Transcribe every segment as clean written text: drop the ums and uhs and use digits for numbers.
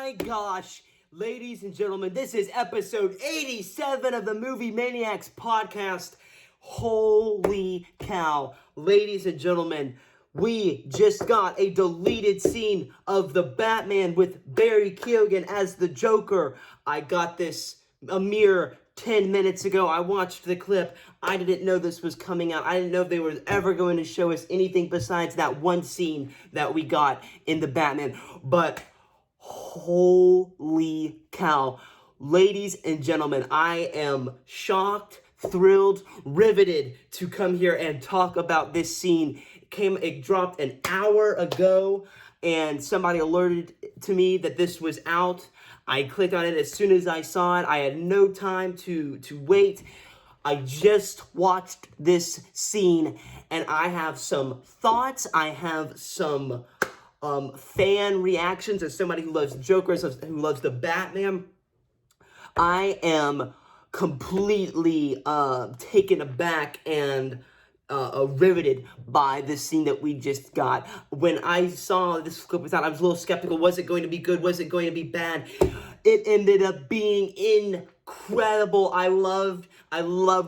my gosh, ladies and gentlemen, this is episode 87 of the Movie Maniacs podcast. Holy cow, ladies and gentlemen, we just got a deleted scene of the Batman with Barry Keoghan as the Joker. I got this a mere 10 minutes ago. I watched the clip. I didn't know this was coming out. I didn't know if they were ever going to show us anything besides that one scene that we got in the Batman. But holy cow. Ladies and gentlemen, I am shocked, thrilled, riveted to come here and talk about this scene. It dropped an hour ago, and somebody alerted to me that this was out. I clicked on it as soon as I saw it. I had no time to wait. I just watched this scene, and I have some thoughts. I have some fan reactions as somebody who loves Joker, who loves the Batman. I am completely taken aback and riveted by this scene that we just got. When I saw this clip was out, I was a little skeptical. Was it going to be good? Was it going to be bad? It ended up being incredible. I loved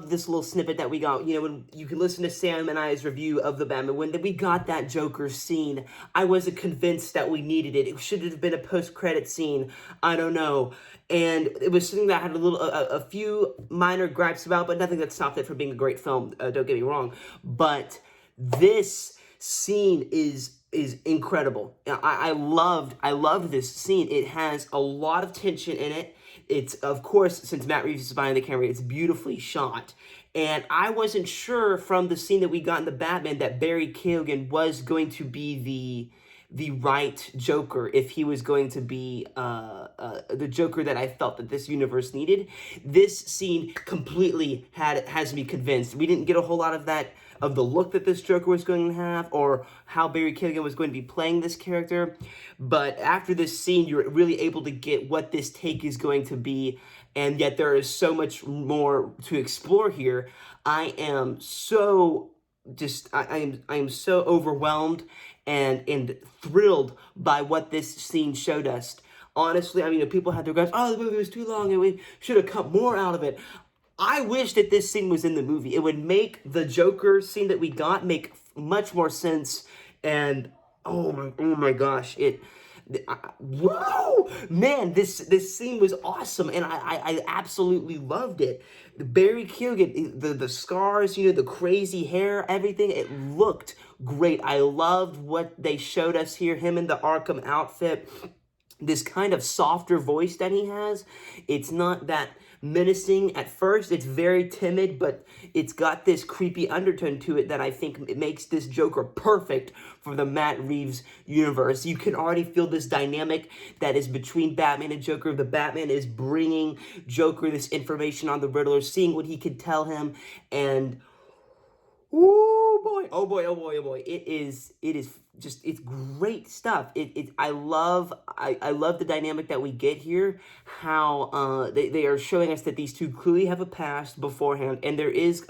this little snippet that we got. You know, when you can listen to Sam and I's review of the Batman, when we got that Joker scene, I wasn't convinced that we needed it. It should have been a post-credit scene. I don't know. And it was something that I had a few minor gripes about, but nothing that stopped it from being a great film. Don't get me wrong. But this scene is incredible. I loved this scene. It has a lot of tension in it. It's, of course, since Matt Reeves is behind the camera, it's beautifully shot. And I wasn't sure from the scene that we got in the Batman that Barry Keoghan was going to be the right Joker, if he was going to be the Joker that I felt that this universe needed. This scene completely has me convinced. We didn't get a whole lot of that, of the look that this Joker was going to have, or how Barry Keoghan was going to be playing this character. But after this scene, you're really able to get what this take is going to be, and yet there is so much more to explore here. I am so I am so overwhelmed and thrilled by what this scene showed us. Honestly, I mean, people had their gripes, oh, the movie was too long and we should have cut more out of it. I wish that this scene was in the movie. It would make the Joker scene that we got make much more sense. And oh my gosh, whoa, man, this scene was awesome, and I absolutely loved it. Barry Keoghan, the scars, you know, the crazy hair, everything, it looked great. I loved what they showed us here, him in the Arkham outfit, this kind of softer voice that he has. It's not that menacing at first. It's very timid, but it's got this creepy undertone to it that I think it makes this Joker perfect for the Matt Reeves universe. You can already feel this dynamic that is between Batman and Joker. The Batman is bringing Joker this information on the Riddler, seeing what he could tell him, and oh boy. It is just, it's great stuff. I love the dynamic that we get here, how they are showing us that these two clearly have a past beforehand, and there is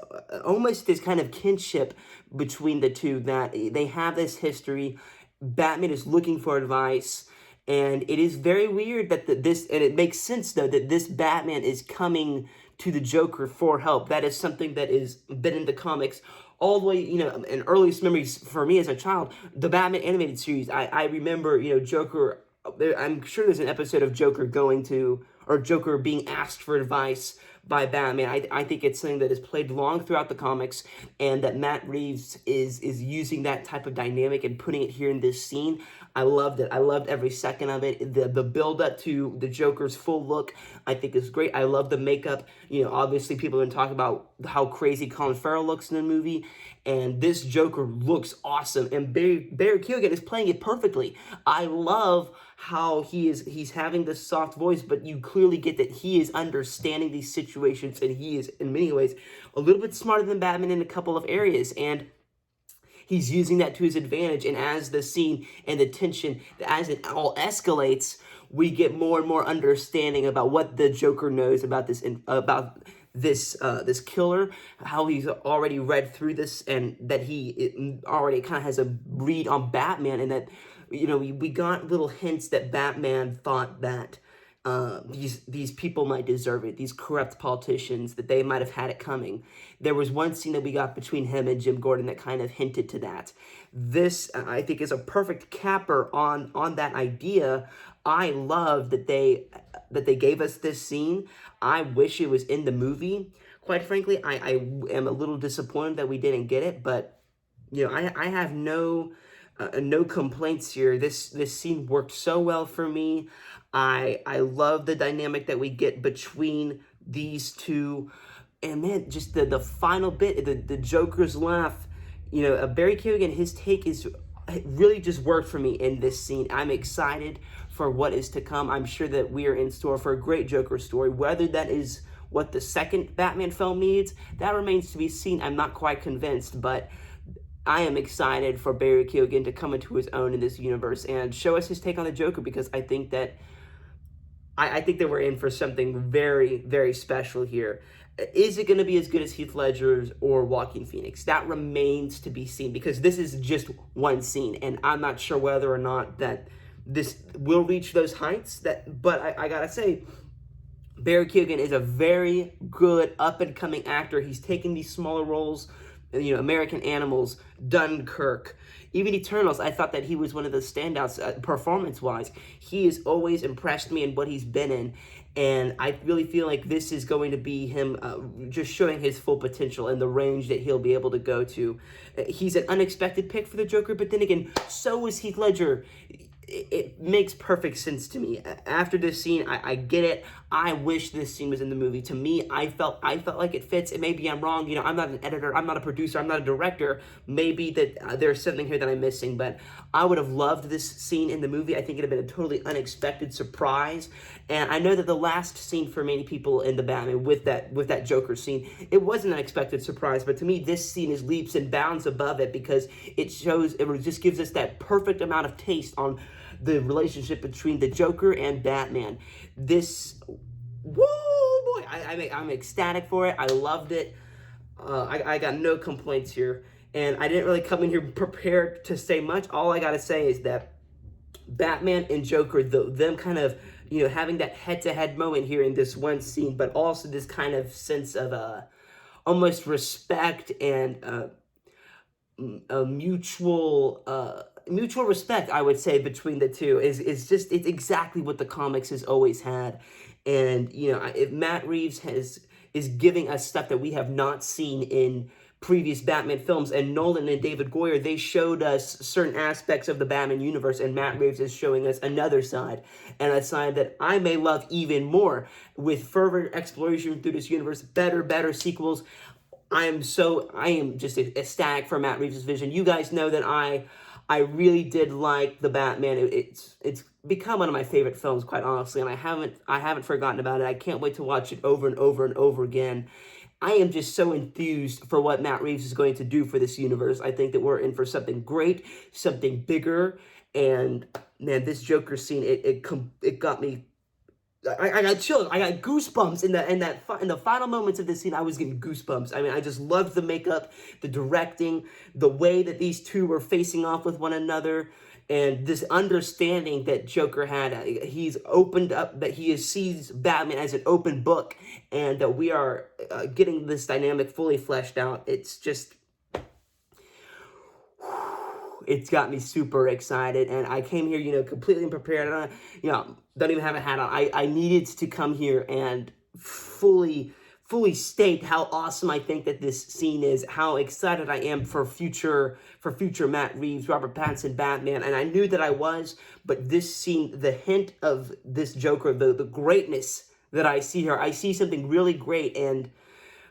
almost this kind of kinship between the two, that they have this history. Batman is looking for advice, and it is very weird that and it makes sense though that this Batman is coming to the Joker for help. That is something that is been in the comics all the way, you know, in earliest memories for me as a child. The Batman animated series, I remember, you know, Joker, I'm sure there's an episode of Joker Joker being asked for advice by Batman. I think it's something that is played long throughout the comics, and that Matt Reeves is using that type of dynamic and putting it here in this scene. I loved it. I loved every second of it. The build up to the Joker's full look, I think, is great. I love the makeup. You know, obviously people have been talking about how crazy Colin Farrell looks in the movie, and this Joker looks awesome, and Barry Keoghan is playing it perfectly. I love how he's having this soft voice, but you clearly get that he is understanding these situations, and he is in many ways a little bit smarter than Batman in a couple of areas, and he's using that to his advantage. And as the scene and the tension, as it all escalates, we get more and more understanding about what the Joker knows about this killer, how he's already read through this, and that he already kind of has a read on Batman, and that we got little hints that Batman thought that these people might deserve it, these corrupt politicians, that they might have had it coming. There was one scene that we got between him and Jim Gordon that kind of hinted to that. This, I think, is a perfect capper on that idea. I love that they gave us this scene. I wish it was in the movie. Quite frankly, I am a little disappointed that we didn't get it, but I have no complaints here. This scene worked so well for me. I love the dynamic that we get between these two, and man, just the final bit, the Joker's laugh. Barry Keoghan, his take is really just worked for me in this scene. I'm excited for what is to come. I'm sure that we are in store for a great Joker story. Whether that is what the second Batman film needs, that remains to be seen. I'm not quite convinced, but I am excited for Barry Keoghan to come into his own in this universe and show us his take on the Joker, because I think that we're in for something very, very special here. Is it going to be as good as Heath Ledger's or Joaquin Phoenix? That remains to be seen, because this is just one scene, and I'm not sure whether or not that this will reach those heights. But I gotta say, Barry Keoghan is a very good up-and-coming actor. He's taken these smaller roles, American Animals, Dunkirk, even Eternals. I thought that he was one of the standouts performance-wise. He has always impressed me in what he's been in, and I really feel like this is going to be him just showing his full potential and the range that he'll be able to go to. He's an unexpected pick for the Joker, but then again, so is Heath Ledger. It makes perfect sense to me. After this scene, I get it. I wish this scene was in the movie. To me, I felt like it fits. And maybe I'm wrong. I'm not an editor. I'm not a producer. I'm not a director. Maybe that there's something here that I'm missing. But I would have loved this scene in the movie. I think it would have been a totally unexpected surprise. And I know that the last scene for many people in the Batman with that Joker scene, it was an unexpected surprise. But to me, this scene is leaps and bounds above it, because it just gives us that perfect amount of taste on the relationship between the Joker and Batman. Whoa, boy, I'm ecstatic for it. I loved it. I got no complaints here. And I didn't really come in here prepared to say much. All I got to say is that Batman and Joker, them kind of, having that head-to-head moment here in this one scene, but also this kind of sense of almost respect and a mutual respect, I would say, between the two is it's exactly what the comics has always had. And if Matt Reeves is giving us stuff that we have not seen in previous Batman films, and Nolan and David Goyer, they showed us certain aspects of the Batman universe, and Matt Reeves is showing us another side, and a side that I may love even more, with further exploration through this universe, better sequels. I am just ecstatic for Matt Reeves' vision. You guys know that I really did like the Batman. It's become one of my favorite films, quite honestly, and I haven't forgotten about it. I can't wait to watch it over and over and over again. I am just so enthused for what Matt Reeves is going to do for this universe. I think that we're in for something great, something bigger, and man, this Joker scene, it got me. I got chills. I got goosebumps in the final moments of this scene. I was getting goosebumps. I mean, I just loved the makeup, the directing, the way that these two were facing off with one another, and this understanding that Joker had. He's opened up, that he sees Batman as an open book, and that we are getting this dynamic fully fleshed out. It's got me super excited, and I came here, completely unprepared. Don't even have a hat on. I needed to come here and fully state how awesome I think that this scene is, how excited I am for future Matt Reeves, Robert Pattinson Batman, and I knew that I was, but this scene, the hint of this Joker, the greatness that I see here, I see something really great, and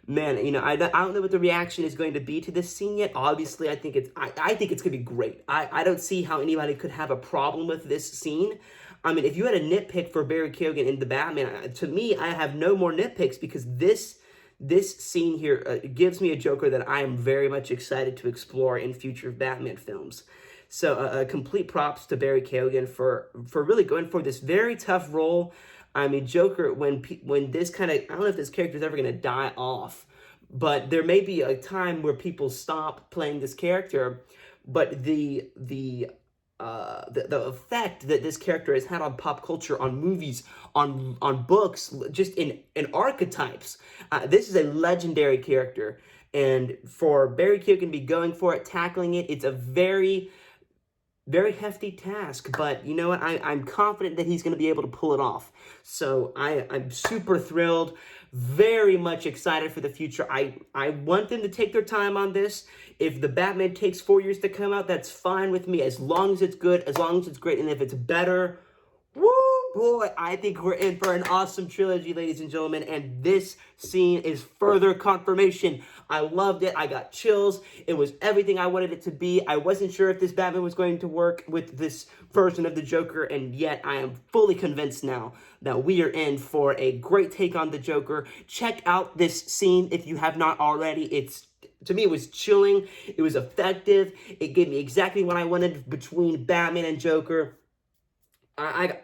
man, I don't know what the reaction is going to be to this scene yet. Obviously, I think it's going to be great. I don't see how anybody could have a problem with this scene. I mean, if you had a nitpick for Barry Keoghan in the Batman, to me, I have no more nitpicks, because this scene here gives me a Joker that I am very much excited to explore in future Batman films. So, complete props to Barry Keoghan for really going for this very tough role. I mean, Joker, when this kind of, I don't know if this character is ever going to die off, but there may be a time where people stop playing this character, but the the effect that this character has had on pop culture, on movies, on books, just in archetypes. This is a legendary character, and for Barry Keoghan to be going for it, tackling it, it's a very, very hefty task, but you know what? I'm confident that he's going to be able to pull it off. So I'm super thrilled, very much excited for the future. I want them to take their time on this. If the Batman takes 4 years to come out, that's fine with me, as long as it's good, as long as it's great, and if it's better, woo, boy, I think we're in for an awesome trilogy, ladies and gentlemen, and this scene is further confirmation. I loved it. I got chills. It was everything I wanted it to be. I wasn't sure if this Batman was going to work with this version of the Joker, and yet I am fully convinced now that we are in for a great take on the Joker. Check out this scene if you have not already. To me, it was chilling. It was effective. It gave me exactly what I wanted between Batman and Joker. I got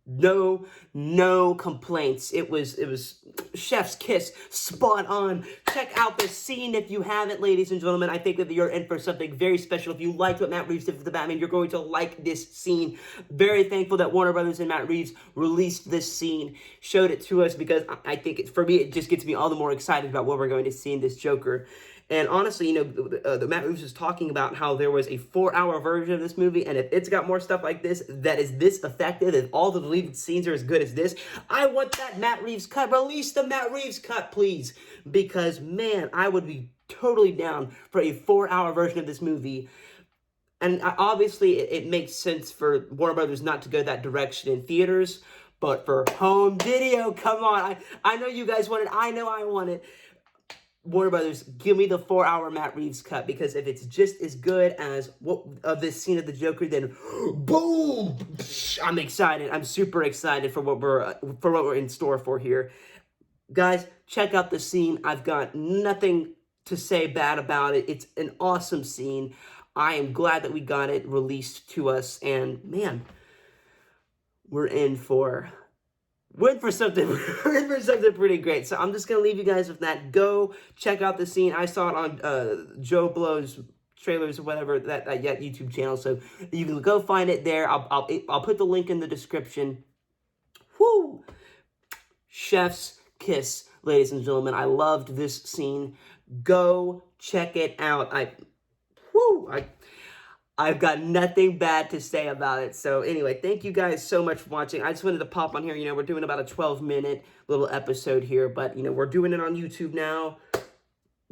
no complaints. It was chef's kiss, spot on. Check out this scene if you haven't, ladies and gentlemen. I think that you're in for something very special. If you liked what Matt Reeves did for the Batman, you're going to like this scene. Very thankful that Warner Brothers and Matt Reeves released this scene, showed it to us, because I think for me, it just gets me all the more excited about what we're going to see in this Joker. And honestly, you know, the Matt Reeves was talking about how there was a 4-hour version of this movie, and if it's got more stuff like this that is this effective, if all the deleted scenes are as good as this, I want that Matt Reeves cut. Release the Matt Reeves cut, please, because, man, I would be totally down for a 4-hour version of this movie. And obviously, it makes sense for Warner Brothers not to go that direction in theaters, but for home video, come on. I know you guys want it. I know I want it. Warner Brothers, give me the 4-hour Matt Reeves cut, because if it's just as good as this scene of the Joker, then boom! I'm excited. I'm super excited for what we're in store for here. Guys, check out the scene. I've got nothing to say bad about it. It's an awesome scene. I am glad that we got it released to us, and man, we're in for something pretty great. So I'm just gonna leave you guys with that. Go check out the scene. I saw it on Joe Blow's trailers or whatever, that YouTube channel. So you can go find it there. I'll put the link in the description. Whoo! Chef's kiss, ladies and gentlemen. I loved this scene. Go check it out. I've got nothing bad to say about it. So anyway, thank you guys so much for watching. I just wanted to pop on here. You know, we're doing about a 12-minute little episode here, but, you know, we're doing it on YouTube now.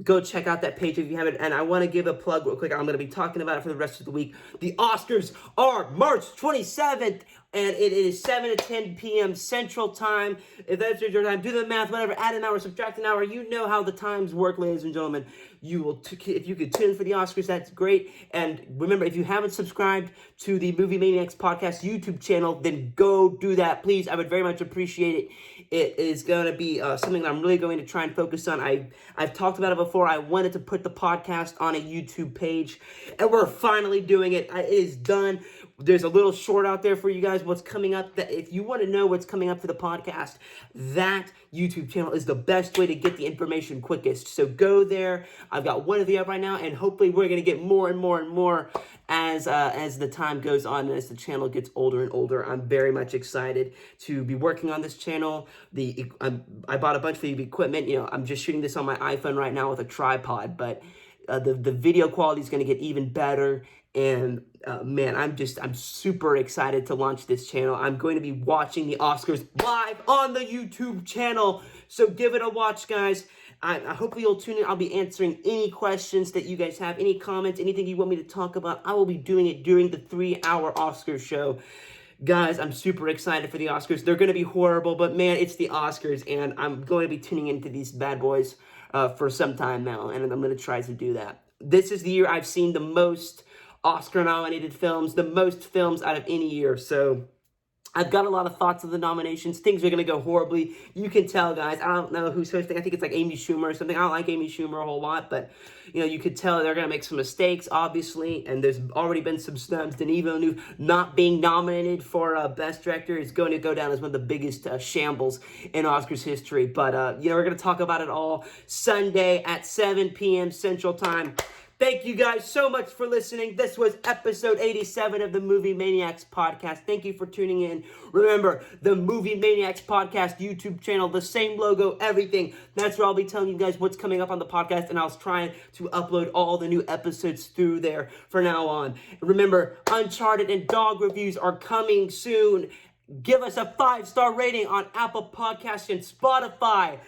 Go check out that page if you haven't. And I want to give a plug real quick. I'm going to be talking about it for the rest of the week. The Oscars are March 27th, and it is 7 to 10 p.m. Central Time. If that's your time, do the math, whatever. Add an hour, subtract an hour. You know how the times work, ladies and gentlemen. If you could tune for the Oscars, that's great. And remember, if you haven't subscribed to the Movie Maniacs Podcast YouTube channel, then go do that, please. I would very much appreciate it. It is going to be something that I'm really going to try and focus on. I've talked about it before. I wanted to put the podcast on a YouTube page, and we're finally doing it. It is done. There's a little short out there for you guys, what's coming up. That if you want to know what's coming up for the podcast, that YouTube channel is the best way to get the information quickest. So go there. I've got one of the up right now, and hopefully we're going to get more and more and more as the time goes on and as the channel gets older and older. I'm very much excited to be working on this channel. I bought a bunch of the equipment. You know, I'm just shooting this on my iPhone right now with a tripod, but the video quality is going to get even better. And man, I'm super excited to launch this channel. I'm going to be watching the Oscars live on the YouTube channel. So give it a watch, guys. Hopefully you'll tune in. I'll be answering any questions that you guys have, any comments, anything you want me to talk about. I will be doing it during the 3-hour Oscars show. Guys, I'm super excited for the Oscars. They're going to be horrible, but man, it's the Oscars, and I'm going to be tuning into these bad boys for some time now, and I'm going to try to do that. This is the year I've seen the most Oscar-nominated films, the most films out of any year, so I've got a lot of thoughts of the nominations. Things are going to go horribly. You can tell, guys. I don't know who's hosting. I think it's like Amy Schumer or something. I don't like Amy Schumer a whole lot, but, you know, you could tell they're going to make some mistakes, obviously, and there's already been some snubs. Denis Villeneuve not being nominated for Best Director is going to go down as one of the biggest shambles in Oscars history, but, you know, we're going to talk about it all Sunday at 7 p.m. Central Time. Thank you guys so much for listening. This was episode 87 of the Movie Maniacs podcast. Thank you for tuning in. Remember, the Movie Maniacs podcast YouTube channel, the same logo, everything. That's where I'll be telling you guys what's coming up on the podcast, and I was trying to upload all the new episodes through there from now on. Remember, Uncharted and Dog reviews are coming soon. Give us a 5-star rating on Apple Podcasts and Spotify.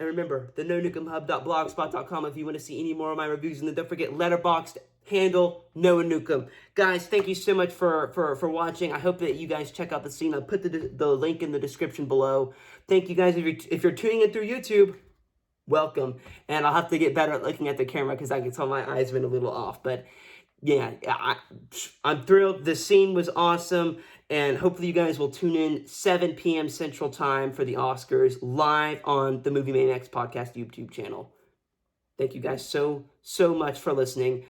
And remember, the nonukumhub.blogspot.com if you want to see any more of my reviews. And then don't forget, Letterboxd handle Noah Nukem. Guys, thank you so much for watching. I hope that you guys check out the scene. I'll put the link in the description below. Thank you guys. If you're tuning in through YouTube, welcome. And I'll have to get better at looking at the camera because I can tell my eyes have been a little off. But yeah, I'm thrilled. The scene was awesome. And hopefully you guys will tune in 7 p.m. Central Time for the Oscars live on the Movie Maniacs podcast YouTube channel. Thank you guys so much for listening.